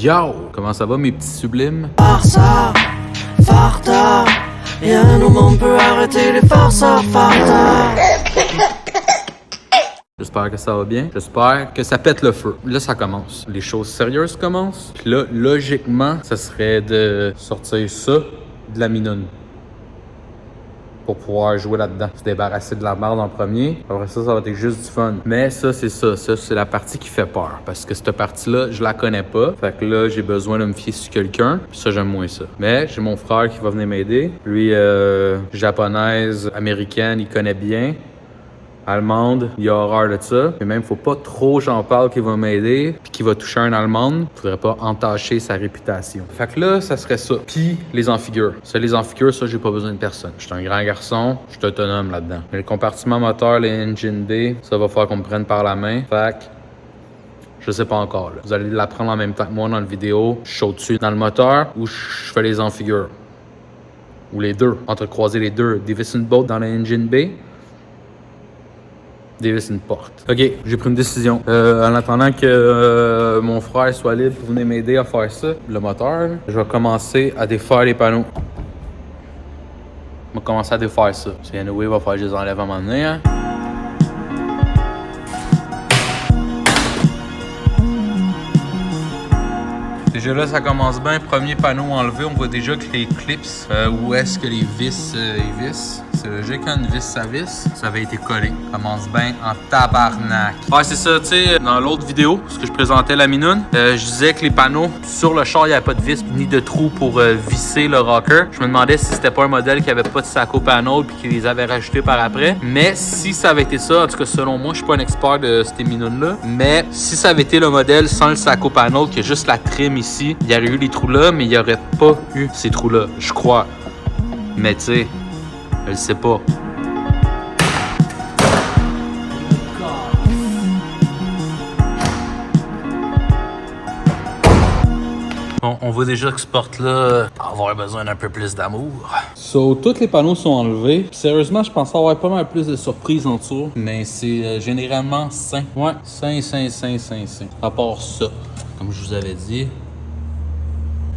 Yo! Comment ça va mes petits sublimes? Farsa, farta, et un homme peut arrêter les farceurs, farta. J'espère que ça va bien. J'espère que ça pète le feu. Là, ça commence. Les choses sérieuses commencent. Puis là, logiquement, ça serait de sortir ça de la minoune. Pour pouvoir jouer là-dedans. Se débarrasser de la merde en premier. Après ça, ça va être juste du fun. Mais ça, c'est ça. Ça, c'est la partie qui fait peur. Parce que cette partie-là, je la connais pas. Fait que là, j'ai besoin de me fier sur quelqu'un. Puis ça, j'aime moins ça. Mais j'ai mon frère qui va venir m'aider. Lui, japonaise, américaine, il connaît bien. Allemande, il a horreur de ça. Mais même, faut pas trop j'en parle qu'il va m'aider, puis qu'il va toucher un Allemande. Faudrait pas entacher sa réputation. Fait que là, ça serait ça. Puis les enfigures. Ça, les enfigures, ça, j'ai pas besoin de personne. Je suis un grand garçon, je suis autonome là-dedans. Mais le compartiment moteur, les engine bay, ça va falloir qu'on me prenne par la main. Fait que je sais pas encore. Là. Vous allez l'apprendre en même temps que moi dans la vidéo. Je saute dessus dans le moteur ou je fais les enfigures. Ou les deux. Entrecroiser les deux. Davis une boat dans le engine bay. Davis une porte. OK, j'ai pris une décision. En attendant que mon frère soit libre pour venir m'aider à faire ça, le moteur, je vais commencer à défaire les panneaux. Je vais commencer à défaire ça. C'est anyway, il va falloir que je les enlève à un moment donné, hein. Déjà là, ça commence bien. Premier panneau enlevé, on voit déjà que les clips, où est-ce que les vis, ils vissent. C'est logique, hein, une vis, ça visse. Ça avait été collé. Commence bien en tabarnak. Ouais, c'est ça, tu sais, dans l'autre vidéo, ce que je présentais la minoune, je disais que les panneaux, sur le char, il n'y avait pas de vis ni de trou pour visser le rocker. Je me demandais si c'était pas un modèle qui avait pas de sac au panneau puis qui les avait rajoutés par après. Mais si ça avait été ça, en tout cas selon moi, je suis pas un expert de ces minounes-là, mais si ça avait été le modèle sans le sac au panneau, qui a juste la trim ici, il y aurait eu les trous là, mais il n'y aurait pas eu ces trous-là, je crois. Mais tu sais, je le sais pas. Bon, on voit déjà que ce porte-là va avoir besoin d'un peu plus d'amour. So, tous les panneaux sont enlevés. Sérieusement, je pensais avoir pas mal plus de surprises en dessous, mais c'est généralement sain. Ouais, sain. À part ça, comme je vous avais dit.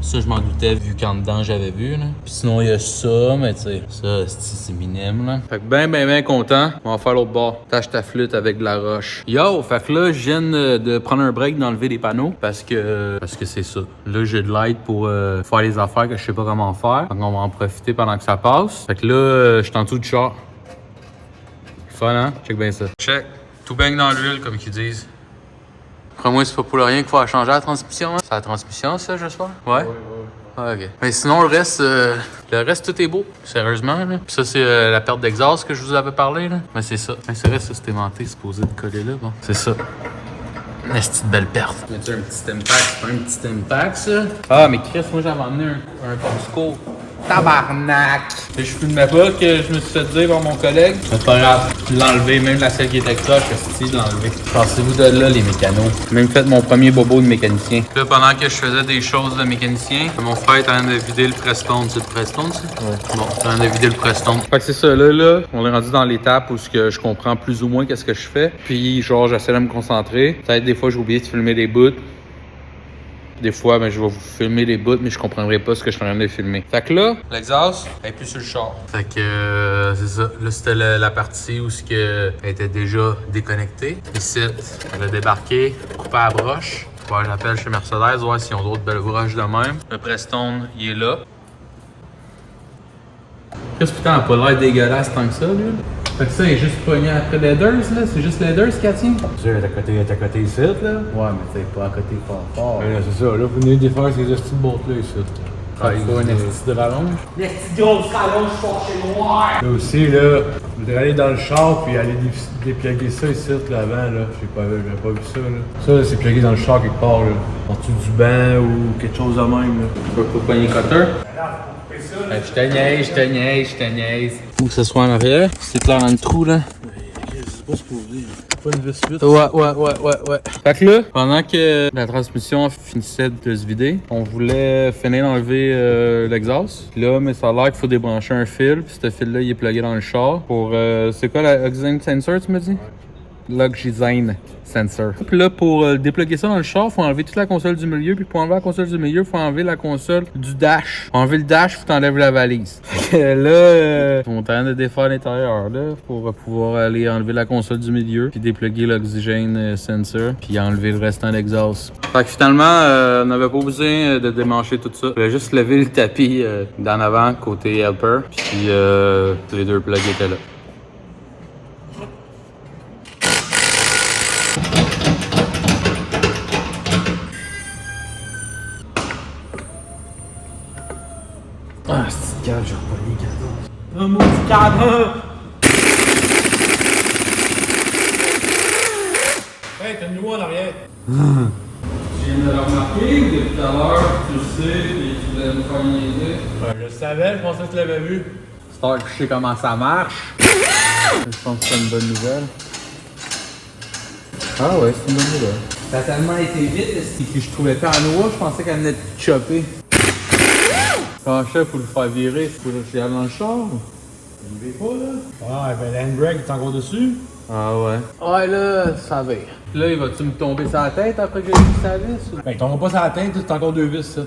Ça, je m'en doutais vu qu'en dedans, j'avais vu, là. Puis sinon, il y a ça, mais tu sais, ça, c'est minime, là. Fait que ben content. On va faire l'autre bord. Tâche ta flûte avec de la roche. Yo, fait que là, je viens de prendre un break d'enlever les panneaux parce que c'est ça. Là, j'ai de l'aide pour faire les affaires que je sais pas comment faire. Donc, on va en profiter pendant que ça passe. Fait que là, je suis en dessous du char. Fun, hein? Check bien ça. Check. Tout baigne dans l'huile, comme qu'ils disent. Après moi, c'est pas pour rien qu'il faut changer la transmission. Hein? C'est la transmission, ça, j'espère? Ouais? Ah, ok. Mais sinon, le reste, tout est beau. Sérieusement, là. Puis ça, c'est la perte d'exhaust que je vous avais parlé, là. Mais c'est ça. Mais c'est vrai, ça, c'était menté, supposé de coller là. Bon, c'est ça. Une petite belle perte. Mets-tu un petit impact? C'est pas un petit impact, ça? Ah, mais Chris, moi, j'avais emmené un Costco. Tabarnak! Et je filmais pas que je me suis fait dire par mon collègue. C'est pas grave, tu l'as enlevé, même la celle qui était croche, je suis l'enlever. Passez-vous de là, les mécanos. J'ai même fait mon premier bobo de mécanicien. Là, pendant que je faisais des choses de mécanicien, mon frère est en train de vider le Prestone. C'est le Prestone, ça? Ouais. Bon, il est en train de vider le Prestone. Fait que c'est ça, là, on est rendu dans l'étape où je comprends plus ou moins qu'est-ce que je fais. Puis, genre, j'essaie de me concentrer. Peut-être des fois, j'ai oublié de filmer des bouts. Des fois, ben, je vais vous filmer les bouts, mais je comprendrai pas ce que je suis en train de filmer. Fait que là, l'exhaust est plus sur le char. Fait que c'est ça. Là, c'était la partie où elle était déjà déconnectée. Ici, elle a débarqué, coupé à la broche. Ouais, j'appelle chez Mercedes, voir s'ils ont d'autres belles broches de même. Le Prestone, il est là. Qu'est-ce que putain, elle a pas l'air dégueulasse tant que ça, lui? Fait que ça, il est juste pogné après Leathers, là? C'est juste Leathers qui tient? C'est sûr, elle est à côté ici, là. Ouais, mais t'es pas à côté fort. Ouais, là, c'est ça. Là, vous venez de défaire ces petites bottes-là, ici. Ah, il faut une petite de rallonge? Les petites grosses rallonges chez noir! Là aussi, là, vous devez aller dans le char puis aller déplaguer ça ici, là, avant, là. J'avais pas vu ça, là. Ça, là, c'est plagué dans le char quelque part, là. En dessous du banc ou quelque chose de même, là. Tu peux pas pogner cutter? Je te niaise. Faut que ce soit en arrière. C'est clair dans le trou, là. C'est pas supposé. Pas une vis vite. Ouais. Fait que là, pendant que la transmission finissait de se vider, on voulait finir d'enlever l'exhaust. Là, mais ça a l'air qu'il faut débrancher un fil. Puis ce fil-là, il est plugué dans le char. Pour. C'est quoi la oxygen sensor, tu me dis? Lock Design Sensor. Puis là, pour déploguer ça dans le char, faut enlever toute la console du milieu. Puis pour enlever la console du milieu, faut enlever la console du dash. Pour enlever le dash, faut t'enlever la valise. Là, on est en train de défaire l'intérieur là pour pouvoir aller enlever la console du milieu, puis déploguer l'oxygène sensor, puis enlever le restant d'exhaust. Fait que finalement, on n'avait pas besoin de démancher tout ça. On a juste levé le tapis d'en avant, côté helper, puis les deux plugs étaient là. Ah, c'est calme, j'ai pas les cadeaux. Un maudit cadre! Hey, t'as une nouveau en arrière. Je viens de le remarquer depuis tout à l'heure, tu le sais, et tu voulais me faire niaiser. Ouais, je le savais, je pensais que tu l'avais vu. Histoire que je sais comment ça marche. Je pense que c'est une bonne nouvelle. Ah ouais, c'est une bonne nouvelle. Ça a tellement été vite, que je trouvais pas à noix, je pensais qu'elle venait de chopper. Quand je sais, faut le faire virer, faut que j'y aille dans le char. Il ne pas, là. Ah, ben l'handbrake est encore dessus. Ah ouais. Ouais, là, ça va. Là, il va-tu me tomber sur la tête après que j'ai mis sa vis? Ou... Ben, il tombe pas sur la tête, c'est encore deux vis, ça.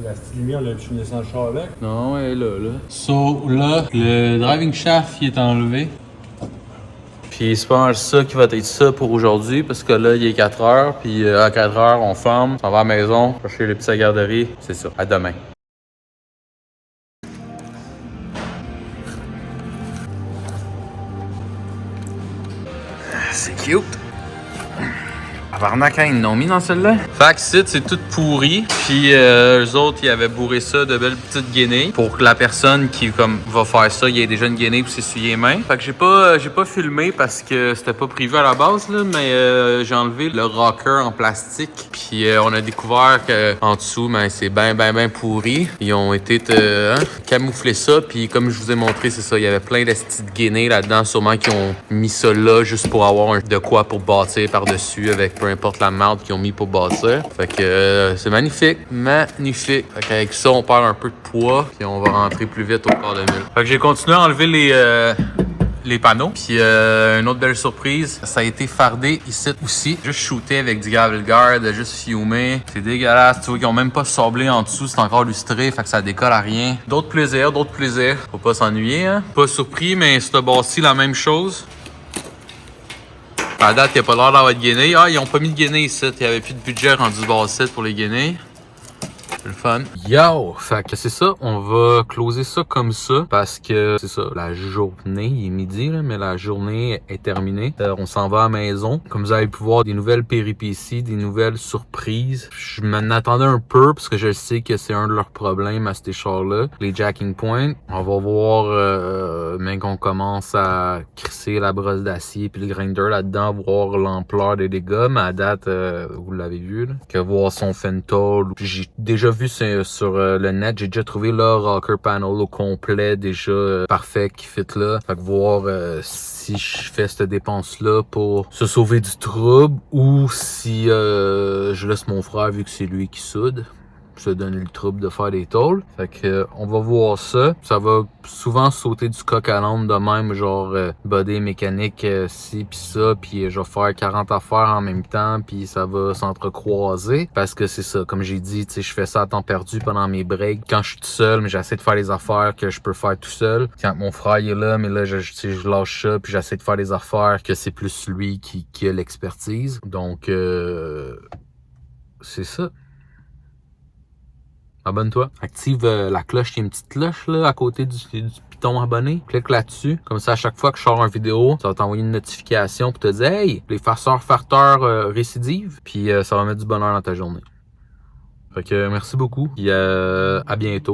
La petite lumière, là, je suis descendu le char avec. Non, ouais, là. So, là, le driving shaft, il est enlevé. Puis c'est pas mal ça qui va être ça pour aujourd'hui, parce que là, il est 4 heures, puis à 4 heures, on ferme, on va à la maison, chercher les petites garderies. C'est ça. À demain. C'est cute. Tabarnak, hein, ils l'ont mis dans celle-là. Fait que c'est tout pourri. Puis eux autres, ils avaient bourré ça de belles petites guenilles pour que la personne qui comme va faire ça, il y ait déjà une guenille pour s'essuyer les mains. Fait que j'ai pas filmé parce que c'était pas prévu à la base, là, mais j'ai enlevé le rocker en plastique. Puis on a découvert que en dessous, ben, c'est ben pourri. Ils ont été camoufler ça. Puis comme je vous ai montré, c'est ça, il y avait plein de petites guenilles là-dedans, sûrement qui ont mis ça là juste pour avoir de quoi pour bâtir par-dessus avec peu importe la marde qu'ils ont mis pour bâtir. Fait que c'est magnifique. Magnifique. Fait qu'avec ça, on perd un peu de poids puis on va rentrer plus vite au quart de mille. Fait que j'ai continué à enlever les panneaux. Puis une autre belle surprise, ça a été fardé ici aussi. Juste shooté avec du gravel guard, juste fumé. C'est dégueulasse. Tu vois qu'ils ont même pas sablé en dessous, c'est encore lustré, fait que ça décolle à rien. D'autres plaisirs. Faut pas s'ennuyer, hein. Pas surpris, mais c'est bâti la même chose. À date, il n'y a pas l'air d'avoir de guenilles. Ah, ils ont pas mis de guenilles ici. Il n'y avait plus de budget rendu bassette pour les guenilles. C'est le fun. Yo! Fait que c'est ça. On va closer ça comme ça. Parce que c'est ça. La journée, il est midi, là, mais la journée est terminée. On s'en va à la maison. Comme vous avez pu voir, des nouvelles péripéties, des nouvelles surprises. Je m'en attendais un peu parce que je sais que c'est un de leurs problèmes à ces chars-là. Les jacking points. On va voir, mais qu'on commence à crisser la brosse d'acier puis le grinder là-dedans, voir l'ampleur des dégâts. Mais à date, vous l'avez vu, là, que voir son Fentol. J'ai déjà vu sur le net, j'ai déjà trouvé le rocker panel au complet, déjà parfait qui fit là. Fait que voir si je fais cette dépense-là pour se sauver du trouble ou si je laisse mon frère vu que c'est lui qui soude. Se donner le trouble de faire des tôles. Fait que on va voir ça. Ça va souvent sauter du coq à l'âne de même, genre body mécanique, ci pis ça, puis je vais faire 40 affaires en même temps, puis ça va s'entrecroiser. Parce que c'est ça, comme j'ai dit, tu sais, je fais ça à temps perdu pendant mes breaks. Quand je suis tout seul, mais j'essaie de faire les affaires que je peux faire tout seul. Quand mon frère est là, mais là, je lâche ça, puis j'essaie de faire les affaires que c'est plus lui qui a l'expertise. Donc, c'est ça. Abonne-toi. Active la cloche. Il y a une petite cloche là à côté du piton abonné. Clique là-dessus. Comme ça, à chaque fois que je sors une vidéo, ça va t'envoyer une notification pour te dire « Hey, les farceurs récidivent. » Puis ça va mettre du bonheur dans ta journée. Fait que merci beaucoup. Et à bientôt.